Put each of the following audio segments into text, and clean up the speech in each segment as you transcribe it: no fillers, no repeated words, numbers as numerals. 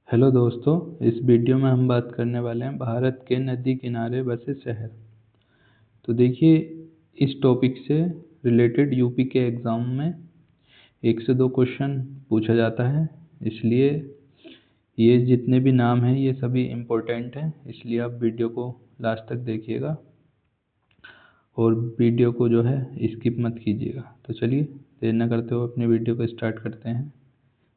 Hello दोस्तों, इस video में हम बात करने वाले हैं भारत के नदी किनारे बसे शहर। तो देखिए, इस टॉपिक से रिलेटेड यूपी के एग्ज़ाम में 1 से 2 क्वेश्चन पूछा जाता है। इसलिए ये जितने भी नाम हैं ये सभी इम्पोर्टेंट हैं, इसलिए आप वीडियो को लास्ट तक देखिएगा और वीडियो को जो है स्किप मत कीजिएगा। तो चलिए देर न करते हुए अपनी वीडियो को स्टार्ट करते हैं।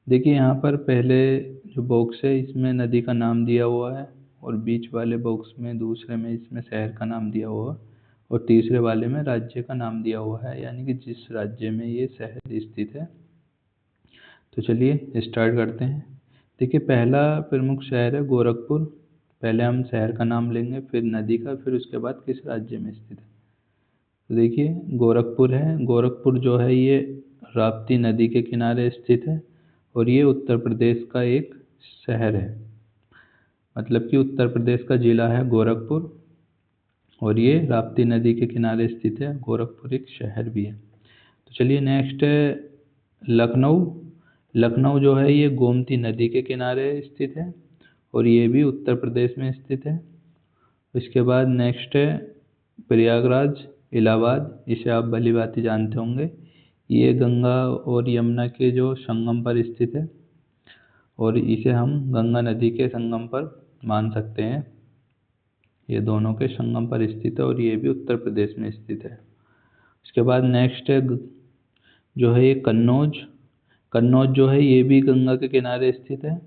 देखिए, यहाँ पर पहले जो बॉक्स है इसमें नदी का नाम दिया हुआ है और बीच वाले बॉक्स में दूसरे में इसमें शहर का नाम दिया हुआ है और तीसरे वाले में राज्य का नाम दिया हुआ है, यानी कि जिस राज्य में ये शहर स्थित है। तो चलिए स्टार्ट करते हैं। देखिए, पहला प्रमुख शहर है गोरखपुर। पहले हम शहर का नाम लेंगे, फिर नदी का, फिर उसके बाद किस राज्य में स्थित है। तो देखिए, गोरखपुर है। गोरखपुर जो है ये राप्ती नदी के किनारे स्थित है और ये उत्तर प्रदेश का एक शहर है। मतलब कि उत्तर प्रदेश का जिला है गोरखपुर और ये राप्ती नदी के किनारे स्थित है। गोरखपुर एक शहर भी है। तो चलिए नेक्स्ट है लखनऊ। लखनऊ जो है ये गोमती नदी के किनारे स्थित है और ये भी उत्तर प्रदेश में स्थित है। इसके बाद नेक्स्ट है प्रयागराज, इलाहाबाद। इसे आप भली भांति जानते होंगे। ये गंगा और यमुना के जो संगम पर स्थित है और इसे हम गंगा नदी के संगम पर मान सकते हैं। ये दोनों के संगम पर स्थित है और ये भी उत्तर प्रदेश में स्थित है। इसके बाद नेक्स्ट है जो है ये कन्नौज। कन्नौज जो है ये भी गंगा के किनारे स्थित है।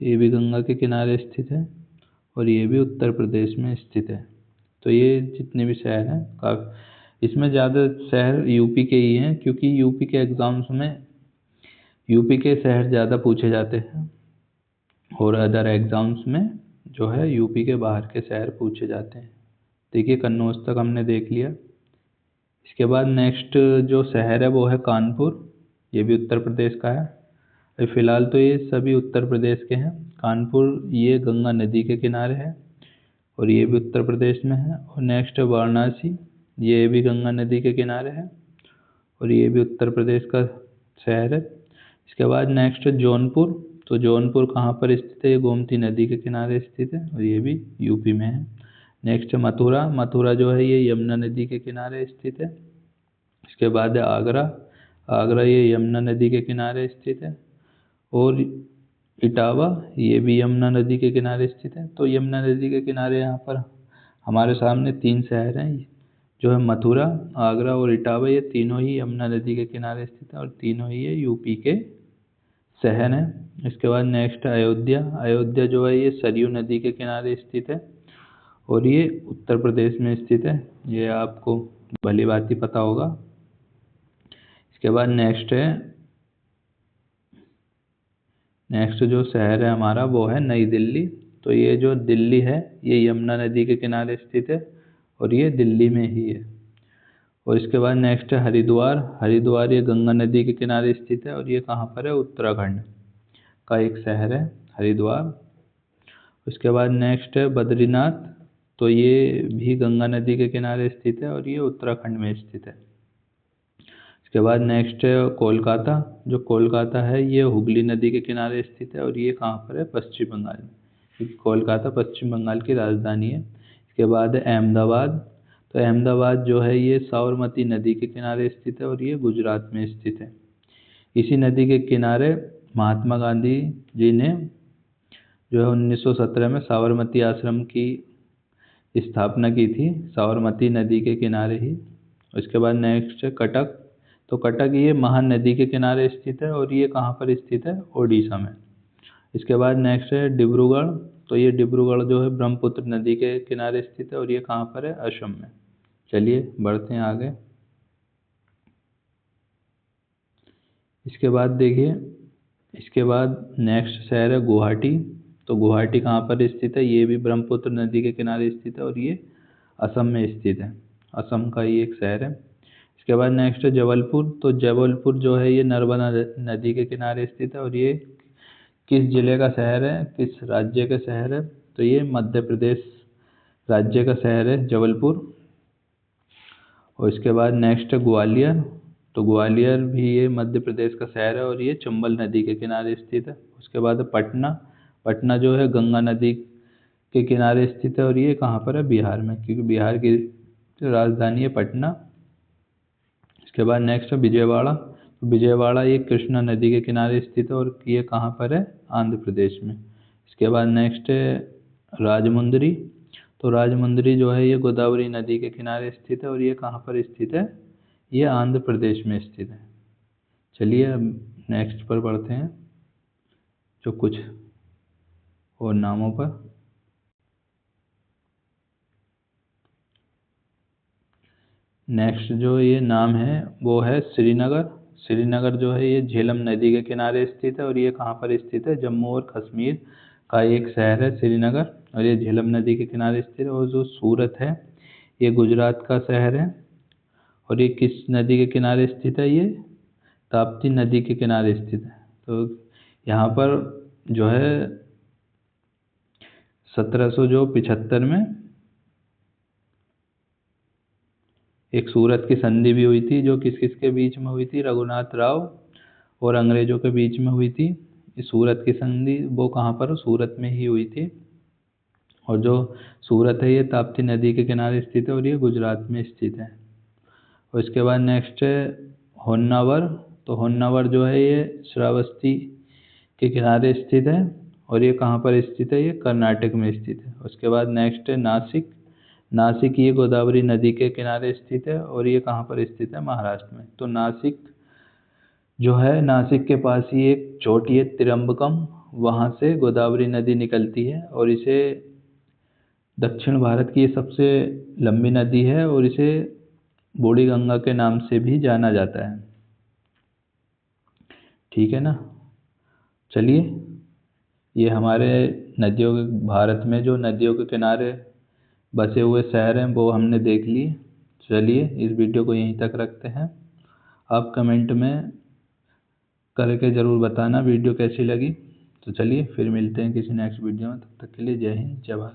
ये भी गंगा के किनारे स्थित है और ये भी उत्तर प्रदेश में स्थित है। तो ये जितने भी शहर हैं काफ़ी, इसमें ज़्यादा शहर यूपी के ही हैं क्योंकि यूपी के एग्ज़ाम्स में यूपी के शहर ज़्यादा पूछे जाते हैं और अदर एग्ज़ाम्स में जो है यूपी के बाहर के शहर पूछे जाते हैं। देखिए, कन्नौज तक हमने देख लिया। इसके बाद नेक्स्ट जो शहर है वो है कानपुर। ये भी उत्तर प्रदेश का है। अभी फ़िलहाल तो ये सभी उत्तर प्रदेश के हैं। कानपुर ये गंगा नदी के किनारे है और ये भी उत्तर प्रदेश में है। और नेक्स्ट है वाराणसी। ये भी गंगा नदी के किनारे है और ये भी उत्तर प्रदेश का शहर है। इसके बाद नेक्स्ट है जौनपुर। तो जौनपुर कहाँ पर स्थित है? ये गोमती नदी के किनारे स्थित है और ये भी यूपी में है। नेक्स्ट है मथुरा। मथुरा जो है ये यमुना नदी के किनारे स्थित है। इसके बाद है आगरा। आगरा ये यमुना नदी के किनारे स्थित है। और इटावा ये भी यमुना नदी के किनारे स्थित है। तो यमुना नदी के किनारे यहाँ पर हमारे सामने 3 शहर हैं जो है मथुरा, आगरा और इटावा। ये तीनों ही यमुना नदी के किनारे स्थित है और तीनों ही ये यूपी के शहर हैं। इसके बाद नेक्स्ट अयोध्या। अयोध्या जो है ये सरयू नदी के किनारे स्थित है और ये उत्तर प्रदेश में स्थित है। ये आपको भली भांति पता होगा। इसके बाद नेक्स्ट जो शहर है हमारा वो है नई दिल्ली। तो ये जो दिल्ली है ये यमुना नदी के किनारे स्थित है और ये दिल्ली में ही है। और इसके बाद नेक्स्ट है हरिद्वार। हरिद्वार ये गंगा नदी के किनारे स्थित है और ये कहाँ पर है? उत्तराखंड का एक शहर है हरिद्वार। उसके बाद नेक्स्ट है बद्रीनाथ। तो ये भी गंगा नदी के किनारे स्थित है और ये उत्तराखंड में स्थित है। इसके बाद नेक्स्ट है कोलकाता। जो कोलकाता है ये हुगली नदी के किनारे स्थित है और ये कहाँ पर है? पश्चिम बंगाल में, क्योंकि कोलकाता पश्चिम बंगाल की राजधानी है। इसके बाद है अहमदाबाद। तो अहमदाबाद जो है ये साबरमती नदी के किनारे स्थित है और ये गुजरात में स्थित है। इसी नदी के किनारे महात्मा गांधी जी ने जो है 1917 में साबरमती आश्रम की स्थापना की थी, साबरमती नदी के किनारे ही। उसके बाद नेक्स्ट है कटक। तो कटक ये महानदी के किनारे स्थित है और ये कहाँ पर स्थित है? ओडिशा में। इसके बाद नेक्स्ट है डिब्रूगढ़। तो ये डिब्रूगढ़ जो है ब्रह्मपुत्र नदी के किनारे स्थित है और ये कहाँ पर है? असम में। चलिए बढ़ते हैं आगे। इसके बाद देखिए, इसके बाद नेक्स्ट शहर है गुवाहाटी। तो गुवाहाटी कहाँ पर स्थित है? ये भी ब्रह्मपुत्र नदी के किनारे स्थित है और ये असम में स्थित है। असम का ये एक शहर है। इसके बाद नेक्स्ट है जबलपुर। तो जबलपुर जो है ये नर्मदा नदी के किनारे स्थित है और ये किस जिले का शहर है? किस राज्य का शहर है? तो ये मध्य प्रदेश राज्य का शहर है जबलपुर। और इसके बाद नेक्स्ट है ग्वालियर। तो ग्वालियर भी ये मध्य प्रदेश का शहर है और ये चंबल नदी के किनारे स्थित है। उसके बाद है पटना। पटना जो है गंगा नदी के किनारे स्थित है और ये कहाँ पर है, बिहार में, क्योंकि बिहार की राजधानी है पटना। इसके बाद नेक्स्ट है विजयवाड़ा। तो विजयवाड़ा ये कृष्णा नदी के किनारे स्थित है और ये कहाँ पर है, आंध्र प्रदेश में। इसके बाद नेक्स्ट है राजमुंदरी। तो राजमुंदरी जो है ये गोदावरी नदी के किनारे स्थित है और ये कहाँ पर स्थित है, ये आंध्र प्रदेश में स्थित है। चलिए अब नेक्स्ट पर बढ़ते हैं, जो कुछ और नामों पर। नेक्स्ट जो ये नाम है वो है श्रीनगर। श्रीनगर जो है ये झेलम नदी के किनारे स्थित है और ये कहाँ पर स्थित है, जम्मू और कश्मीर का एक शहर है श्रीनगर और ये झेलम नदी के किनारे स्थित है। और जो सूरत है ये गुजरात का शहर है और ये किस नदी के किनारे स्थित है, ये ताप्ती नदी के किनारे स्थित है। तो यहाँ पर जो है 1775 में एक सूरत की संधि भी हुई थी, जो किस किस के बीच में हुई थी, रघुनाथ राव और अंग्रेजों के बीच में हुई थी। इस सूरत की संधि वो कहाँ पर, सूरत में ही हुई थी। और जो सूरत है ये ताप्ती नदी के किनारे स्थित है और ये गुजरात में स्थित है। और इसके बाद नेक्स्ट है होन्नावर। तो होन्नावर जो है ये श्रावस्ती के किनारे स्थित है और ये कहाँ पर स्थित है, ये कर्नाटक में स्थित है। उसके बाद नेक्स्ट है नासिक। नासिक ये गोदावरी नदी के किनारे स्थित है और ये कहाँ पर स्थित है, महाराष्ट्र में। तो नासिक जो है, नासिक के पास ही एक चोटी है त्र्यंबकम, वहाँ से गोदावरी नदी निकलती है और इसे दक्षिण भारत की ये सबसे लंबी नदी है और इसे बूढ़ी गंगा के नाम से भी जाना जाता है। ठीक है ना। चलिए, ये हमारे नदियों के, भारत में जो नदियों के किनारे बसे हुए शहर हैं वो हमने देख लिए। चलिए इस वीडियो को यहीं तक रखते हैं। आप कमेंट में करके ज़रूर बताना वीडियो कैसी लगी। तो चलिए फिर मिलते हैं किसी नेक्स्ट वीडियो में, तब तक के लिए जय हिंद जय भारत।